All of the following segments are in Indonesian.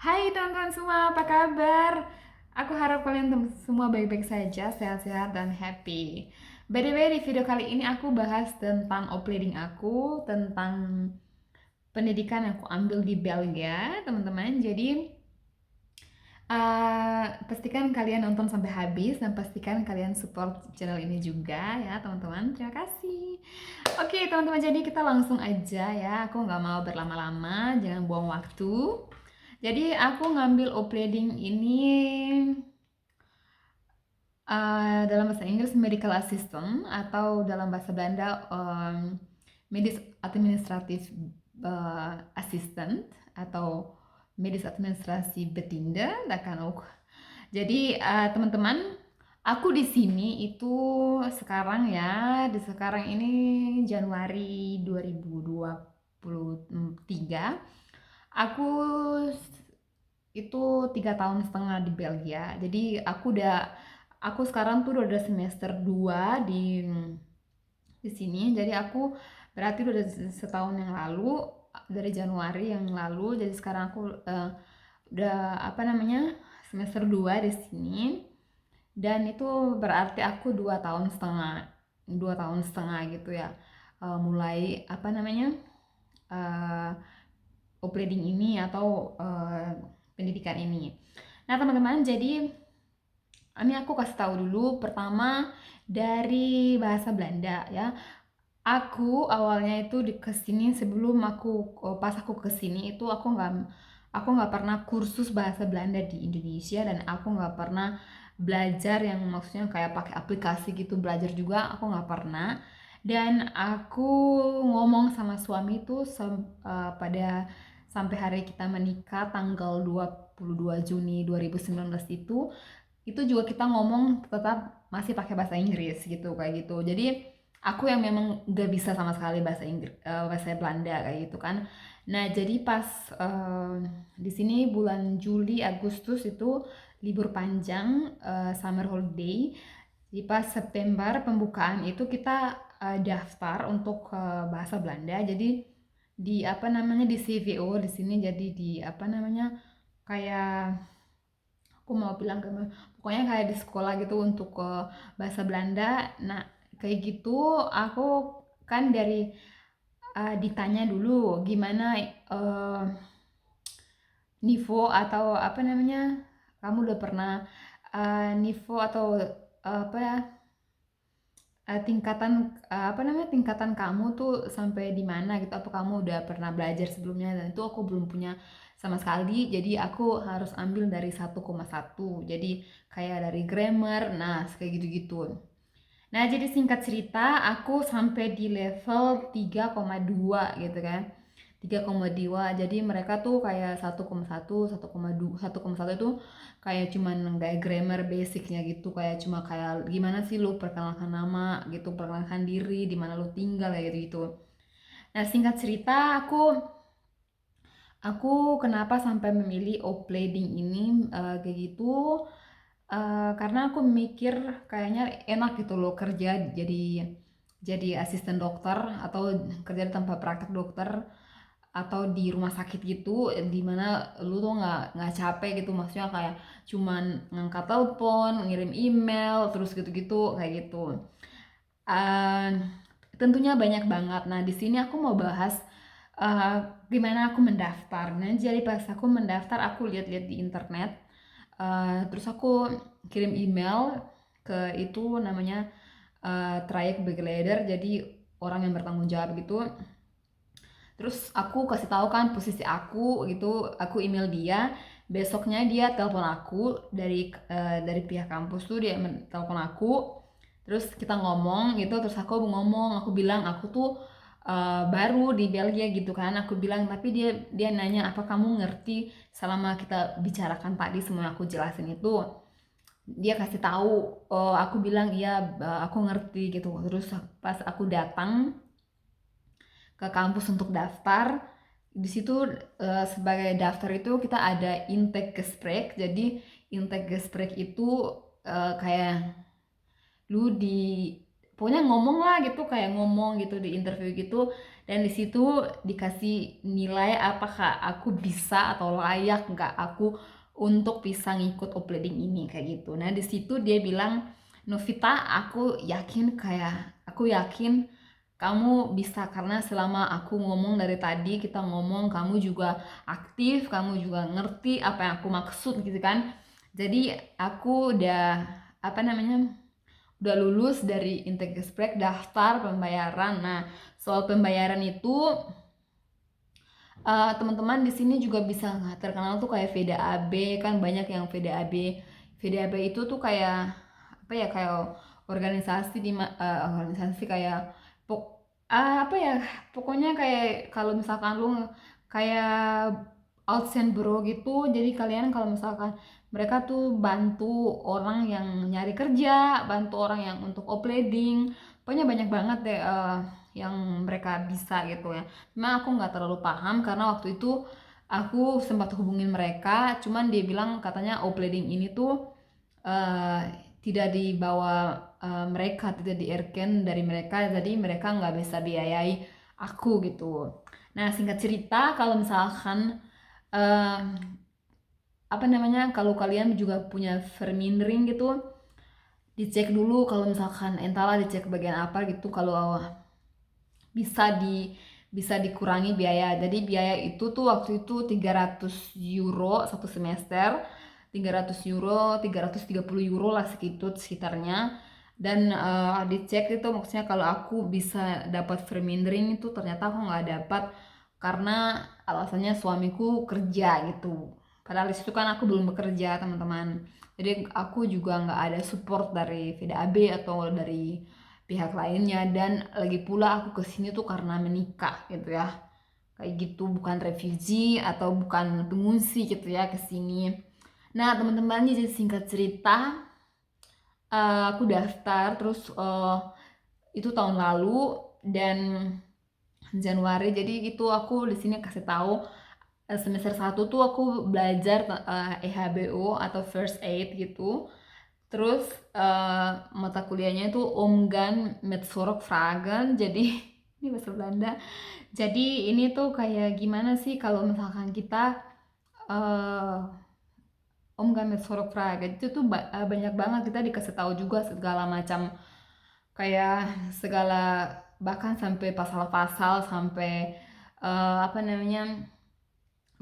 Hai teman-teman semua, apa kabar? Aku harap kalian semua baik-baik saja, sehat-sehat dan happy. By the way, di video kali ini aku bahas tentang upleading aku, tentang pendidikan yang aku ambil di Belgia, teman-teman. Jadi, pastikan kalian nonton sampai habis dan pastikan kalian support channel ini juga ya, teman-teman. Terima kasih. Oke, teman-teman, jadi kita langsung aja ya. Aku nggak mau berlama-lama, jangan buang waktu. Jadi aku ngambil upleading ini dalam bahasa Inggris medical assistant atau dalam bahasa Belanda medis administratif assistant atau medis administrasi bediende, dat kan ook. Jadi teman-teman, aku di sini itu sekarang ya, di sekarang ini Januari 2023. Aku itu 3 tahun setengah di Belgia. Jadi aku sekarang tuh udah semester 2 di sini. Jadi aku berarti udah setahun yang lalu, dari Januari yang lalu. Jadi sekarang aku udah apa namanya semester 2 di sini. Dan itu berarti aku 2 tahun setengah gitu ya. Mulai apa namanya uh, upleading ini atau pendidikan ini. Nah teman-teman, jadi ini aku kasih tahu dulu pertama dari bahasa Belanda ya. Aku awalnya itu di kesini sebelum pas aku kesini itu aku nggak pernah kursus bahasa Belanda di Indonesia dan aku nggak pernah belajar yang maksudnya kayak pakai aplikasi gitu belajar juga aku nggak pernah dan aku ngomong sama suami itu pada sampai hari kita menikah tanggal 22 Juni 2019 itu juga kita ngomong tetap masih pakai bahasa Inggris gitu kayak gitu. Jadi aku yang memang gak bisa sama sekali bahasa Inggris, bahasa Belanda kayak gitu kan. Nah jadi pas di sini bulan Juli Agustus itu libur panjang, summer holiday. Di pas September pembukaan itu kita daftar untuk bahasa Belanda. Jadi di apa namanya di CVO di sini jadi di apa namanya kayak aku mau bilang ke pokoknya kayak di sekolah gitu untuk bahasa Belanda. Nah kayak gitu aku kan dari ditanya dulu gimana uh, nivo atau apa namanya kamu udah pernah nivo atau apa ya tingkatan apa namanya tingkatan kamu tuh sampai di mana gitu apa kamu udah pernah belajar sebelumnya dan itu aku belum punya sama sekali jadi aku harus ambil dari 1,1 jadi kayak dari grammar nah kayak gitu-gitu. Nah, jadi singkat cerita, aku sampai di level 3,2 gitu kan. 3,2. Jadi mereka tuh kayak 1,1, 1,2, 1,1 itu kayak cuman kayak grammar basicnya gitu, kayak cuma kayak gimana sih lu perkenalkan nama gitu, perkenalkan diri, di mana lu tinggal kayak gitu-gitu. Nah, singkat cerita aku kenapa sampai memilih upleading ini kayak gitu karena aku mikir kayaknya enak gitu loh kerja jadi asisten dokter atau kerja di tempat praktek dokter atau di rumah sakit gitu dimana lu tuh nggak capek gitu maksudnya kayak cuman ngangkat telepon ngirim email terus gitu-gitu kayak gitu. Eh, tentunya banyak banget. Nah, di sini aku mau bahas eh, gimana aku mendaftar. Nah, jadi pas aku mendaftar, aku lihat-lihat di internet. Terus aku kirim email ke itu namanya trayek begeleider, jadi orang yang bertanggung jawab gitu. Terus aku kasih tahu kan posisi aku gitu, aku email dia. Besoknya dia telepon aku dari pihak kampus tuh dia telepon aku. Terus kita ngomong gitu, terus aku ngomong, aku bilang aku tuh baru di Belgia gitu kan. Aku bilang tapi dia nanya apa kamu ngerti selama kita bicarakan tadi semua yang aku jelasin itu. Dia kasih tahu, aku bilang iya aku ngerti gitu. Terus pas aku datang ke kampus untuk daftar di situ sebagai daftar itu kita ada intake gesprek jadi intake gesprek itu kayak lu pokoknya ngomong lah gitu kayak ngomong gitu di interview gitu Dan di situ dikasih nilai apakah aku bisa atau layak nggak aku untuk bisa ngikut opleading ini kayak gitu. Nah di situ dia bilang, Novita, aku yakin kamu bisa karena selama aku ngomong dari tadi, kita ngomong, kamu juga aktif, kamu juga ngerti apa yang aku maksud gitu kan. Jadi aku udah lulus dari Integrasprek, daftar pembayaran. Nah, soal pembayaran itu teman-teman di sini juga bisa terkenal tuh kayak VDAB, kan banyak yang VDAB. VDAB itu tuh kayak apa ya, kayak organisasi kayak apa ya, pokoknya kayak kalau misalkan lu kayak outsourcing bureau gitu. Jadi kalian kalau misalkan mereka tuh bantu orang yang nyari kerja, bantu orang yang untuk opleading, pokoknya banyak banget deh yang mereka bisa gitu ya. Memang aku nggak terlalu paham karena waktu itu aku sempat hubungin mereka, cuman dia bilang katanya opleading ini tuh eh, tidak dibawa mereka, tidak di-erken dari mereka, jadi mereka nggak bisa biayai aku gitu. Nah singkat cerita, kalau misalkan eh, kalau kalian juga punya Vermindering gitu, dicek dulu kalau misalkan entahlah dicek bagian apa gitu, kalau bisa bisa dikurangi biaya. Jadi biaya itu tuh waktu itu 300 euro satu semester, 300 euro, 330 euro lah sekitarnya. Dan dicek itu, maksudnya kalau aku bisa dapat Vermindering itu ternyata aku nggak dapat karena alasannya suamiku kerja gitu. Padahal di situ kan aku belum bekerja teman-teman. Jadi aku juga nggak ada support dari VDAB atau dari pihak lainnya. Dan lagi pula aku kesini tuh karena menikah gitu ya, kayak gitu, bukan refugee atau bukan pengungsi gitu ya kesini. Nah teman-teman, jadi singkat cerita, aku daftar terus itu tahun lalu. Dan Januari, jadi itu aku di sini kasih tahu semester 1 tuh aku belajar EHBO atau first aid gitu. Terus mata kuliahnya itu Omgan met Zorgvragen. Jadi ini bahasa Belanda. Jadi ini tuh kayak gimana sih kalau misalkan kita uh, Omgan met Zorgvragen itu tuh banyak banget kita dikasih tahu juga segala macam, kayak segala, bahkan sampai pasal-pasal, sampai apa namanya,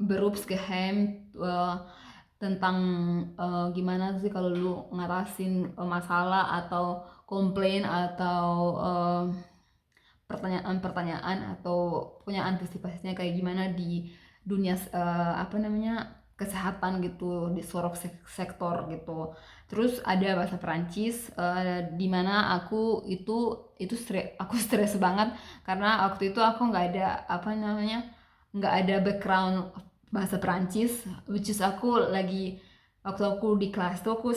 beroepsgeheim, tentang gimana sih kalau lu ngatasin masalah atau komplain atau pertanyaan-pertanyaan, atau punya antisipasinya kayak gimana di dunia kesehatan gitu, di sorok sektor gitu. Terus ada bahasa Perancis, di mana aku stres banget karena waktu itu aku nggak ada background bahasa Perancis, which is waktu aku di kelas tuh aku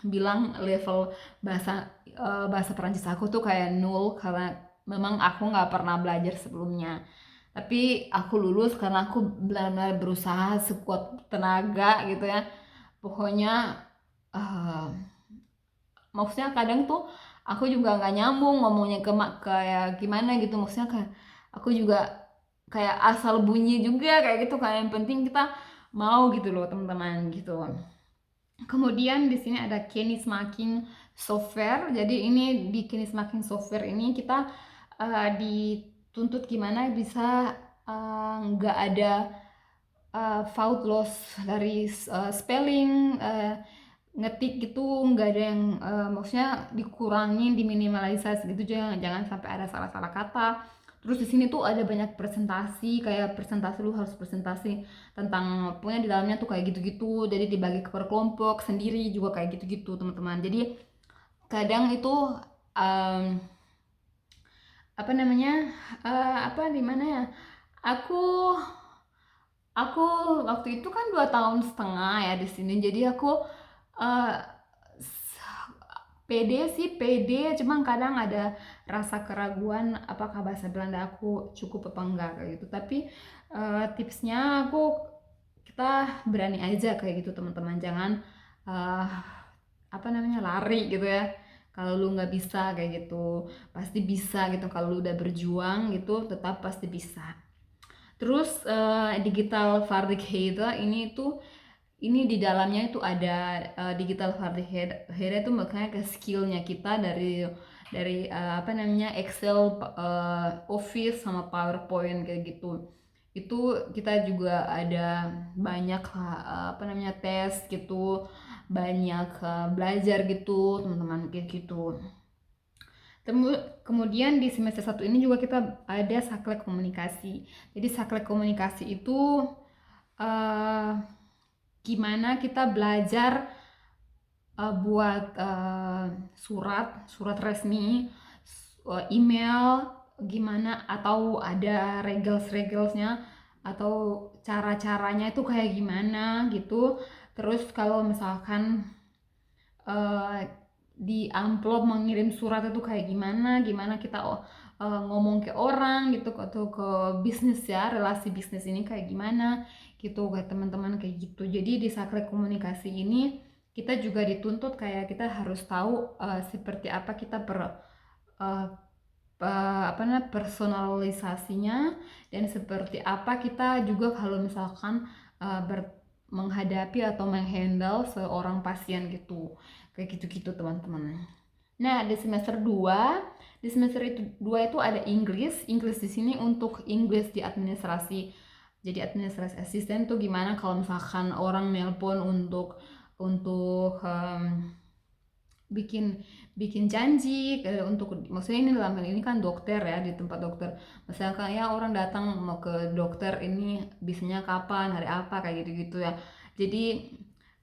bilang level bahasa Perancis aku tuh kayak nol karena memang aku nggak pernah belajar sebelumnya. Tapi aku lulus karena aku benar-benar berusaha sekuat tenaga gitu ya. Pokoknya eh, maksudnya kadang tuh aku juga nggak nyambung ngomongnya kayak gimana gitu, maksudnya kayak aku juga kayak asal bunyi juga kayak gitu, kayak yang penting kita mau gitu loh teman-teman gitu. Kemudian di sini ada Kennismaking software. Jadi ini di Kennismaking software ini kita dituntut gimana bisa nggak ada fault loss dari spelling, ngetik gitu, nggak ada yang maksudnya dikurangin, diminimalisasi gitu, jangan jangan sampai ada salah-salah kata. Terus di sini tuh ada banyak presentasi, kayak presentasi lu harus presentasi tentang, pokoknya di dalamnya tuh kayak gitu-gitu. Jadi dibagi ke per kelompok sendiri juga kayak gitu-gitu teman-teman. Jadi kadang itu um, apa namanya, apa di mana ya? Aku aku waktu itu kan 2 tahun setengah ya di sini. Jadi aku eh, pede sih, pede, cuman kadang ada rasa keraguan apakah bahasa Belanda aku cukup apa enggak kayak gitu. Tapi tipsnya kita berani aja kayak gitu teman-teman, jangan eh, lari gitu ya. kalau lu nggak bisa kayak gitu, pasti bisa gitu. Kalau lu udah berjuang gitu, tetap pasti bisa. Terus digital Vaardigheden ini di dalamnya itu ada digital Vaardigheden itu makanya ke skillnya kita dari apa namanya Excel, Office sama PowerPoint kayak gitu. Itu kita juga ada banyak apa namanya tes gitu, banyak belajar gitu teman-teman kayak gitu. Kemudian di semester 1 ini juga kita ada saklek komunikasi. Jadi saklek komunikasi itu uh, gimana kita belajar buat surat resmi, email, gimana atau ada regels-regelsnya atau cara-caranya itu kayak gimana gitu. Terus kalau misalkan di amplop mengirim surat itu kayak gimana kita ngomong ke orang gitu atau ke bisnis ya, relasi bisnis ini kayak gimana gitu kayak teman-teman kayak gitu. Jadi di saklek komunikasi ini kita juga dituntut kayak kita harus tahu seperti apa kita uh, apa namanya personalisasinya, dan seperti apa kita juga kalau misalkan menghadapi atau menghandle seorang pasien gitu kayak gitu-gitu teman-teman. Nah di semester itu 2 itu ada Inggris di sini untuk Inggris di administrasi. Jadi administrasi asisten tuh gimana kalau misalkan orang nelpon untuk bikin bikin janji untuk, maksudnya ini dalam hal ini kan dokter ya, di tempat dokter misalkan ya orang datang mau ke dokter ini bisanya kapan, hari apa kayak gitu-gitu ya. Jadi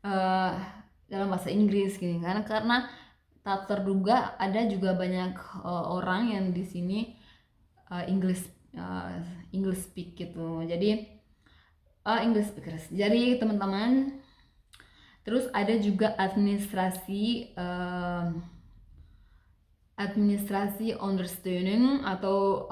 uh, dalam bahasa Inggris gini karena tak terduga ada juga banyak orang yang di sini English English speak gitu. Jadi English speakers. Jadi teman-teman, terus ada juga administrasi ondersteuning atau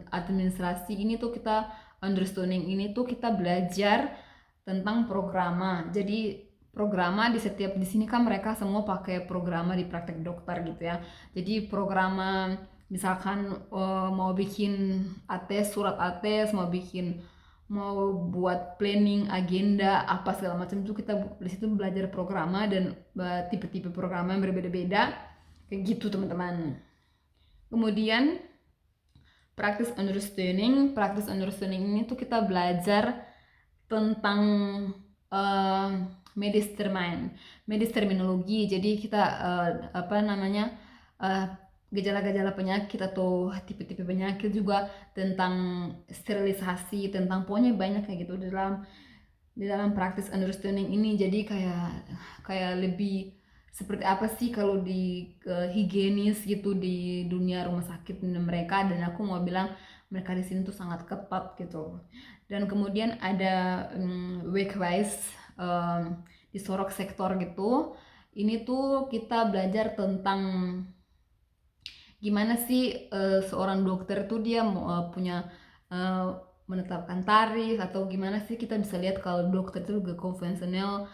administrasi ini tuh kita understanding ini tuh kita belajar tentang programa. Jadi programa di sini kan mereka semua pakai programa di praktek dokter gitu ya. Jadi programa misalkan mau bikin ATES, surat ATES, mau buat planning agenda apa segala macam itu kita di situ belajar programa dan tipe-tipe programa yang berbeda-beda kayak gitu teman-teman. Kemudian practice understanding ini tuh kita belajar tentang medis terminologi. Jadi kita apa namanya gejala-gejala penyakit atau tipe-tipe penyakit, juga tentang sterilisasi, tentang pokoknya banyak kayak gitu di dalam practice understanding ini. Jadi kayak lebih seperti apa sih kalau di higienis gitu di dunia rumah sakit mereka, dan aku mau bilang mereka di sini tuh sangat ketat gitu. Dan kemudian ada Wegwijs di sorok sektor gitu. Ini tuh kita belajar tentang gimana sih seorang dokter tuh dia punya menetapkan tarif, atau gimana sih kita bisa lihat kalau dokter itu juga konvensional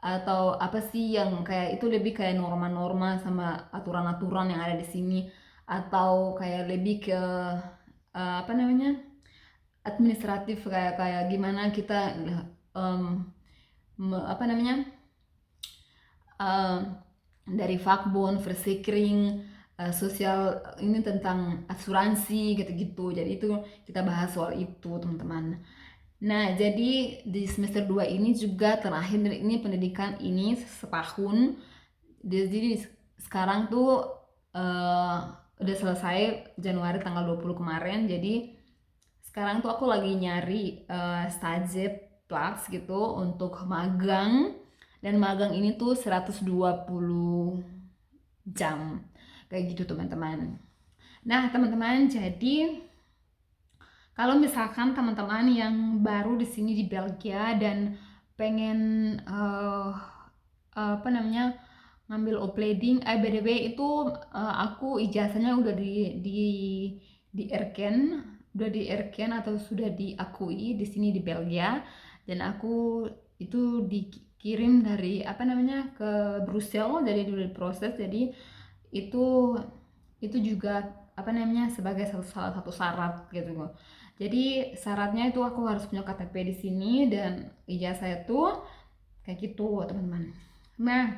atau apa sih yang kayak itu lebih kayak norma-norma sama aturan-aturan yang ada di sini, atau kayak lebih ke apa namanya administratif, kayak gimana kita apa namanya dari vakbond, verzekering, sosial ini tentang asuransi gitu-gitu. Jadi itu kita bahas soal itu teman-teman. Nah, jadi di semester 2 ini juga terakhir dari ini pendidikan ini setahun. Jadi sekarang tuh udah selesai Januari tanggal 20 kemarin. Jadi sekarang tuh aku lagi nyari stage plus gitu untuk magang. Dan magang ini tuh 120 jam. Kayak gitu teman-teman. Nah, teman-teman, jadi kalau misalkan teman-teman yang baru di sini di Belgia dan pengen apa namanya ngambil opleiding, by the way itu aku ijazahnya udah di Erken, udah di Erken atau sudah diakui di sini di Belgia, dan aku itu dikirim dari apa namanya ke Brussel, jadi udah diproses. Jadi itu itu juga apa namanya sebagai salah satu syarat gitu loh. Jadi syaratnya itu aku harus punya KTP di sini dan ijazah itu kayak gitu teman-teman. Nah,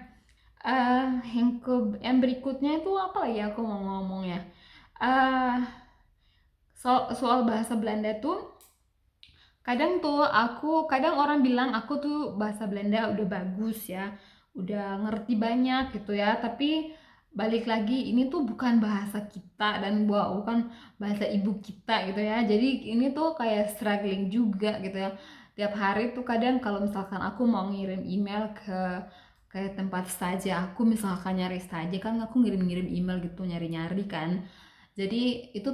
yang berikutnya itu apa lagi aku mau ngomong ya. Eh, soal bahasa Belanda tuh kadang orang bilang aku tuh bahasa Belanda udah bagus ya, udah ngerti banyak gitu ya, tapi balik lagi ini tuh bukan bahasa kita dan bukan bahasa ibu kita gitu ya, jadi ini tuh kayak struggling juga gitu ya. Tiap hari tuh kadang kalau misalkan aku mau ngirim email ke kayak tempat saja, aku misalkan nyari saja kan, aku ngirim-ngirim email gitu, nyari-nyari kan. Jadi itu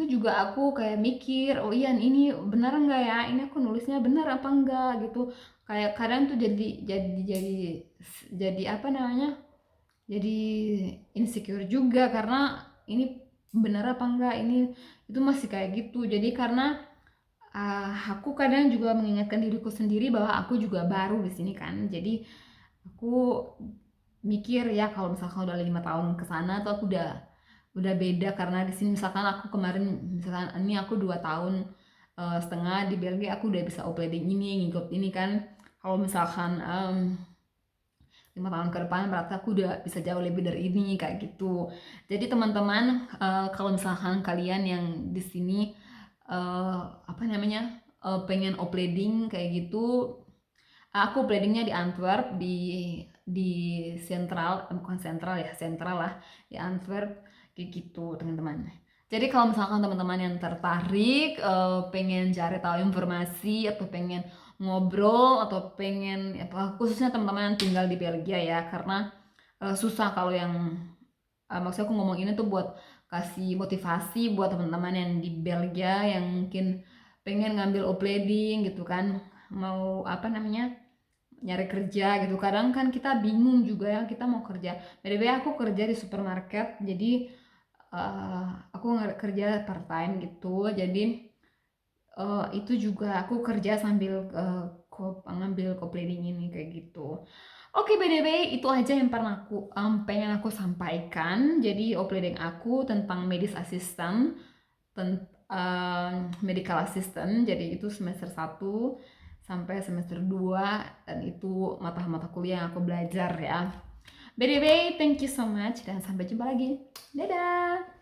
juga aku kayak mikir, oh iya ini benar nggak ya, ini aku nulisnya benar apa enggak gitu. Kayak kadang tuh jadi apa namanya, jadi insecure juga karena ini benar apa enggak, ini itu masih kayak gitu. Jadi karena aku kadang juga mengingatkan diriku sendiri bahwa aku juga baru di sini kan. Jadi aku mikir ya kalau misalkan udah 5 tahun ke sana tuh aku udah beda, karena di sini misalkan aku kemarin, misalkan ini aku 2 tahun setengah di Belgia, aku udah bisa opleading ini, ngikut ini kan. Kalau misalkan 5 tahun ke depan berarti aku udah bisa jauh lebih dari ini kayak gitu. Jadi teman-teman, kalau misalkan kalian yang di sini apa namanya pengen opleading kayak gitu, aku opleadingnya di Antwerp, di sentral, bukan sentral ya, sentral lah di Antwerp kayak gitu teman-teman. Jadi kalau misalkan teman-teman yang tertarik pengen cari tahu informasi atau pengen ngobrol atau pengen apa, khususnya teman-teman yang tinggal di Belgia ya, karena susah kalau yang maksudnya aku ngomong ini tuh buat kasih motivasi buat teman-teman yang di Belgia yang mungkin pengen ngambil opleading gitu kan, mau apa namanya nyari kerja gitu. Kadang kan kita bingung juga ya, kita mau kerja. By the way, aku kerja di supermarket, jadi aku kerja part time gitu. Jadi itu juga aku kerja sambil ngambil co-planning ini kayak gitu. Oke, by the way, itu aja yang pernah pengen aku sampaikan. Jadi opleading aku tentang medis assistant, medical assistant. Jadi itu semester 1 sampai semester 2, dan itu mata-mata kuliah yang aku belajar ya. By the way, thank you so much dan sampai jumpa lagi. Dadah!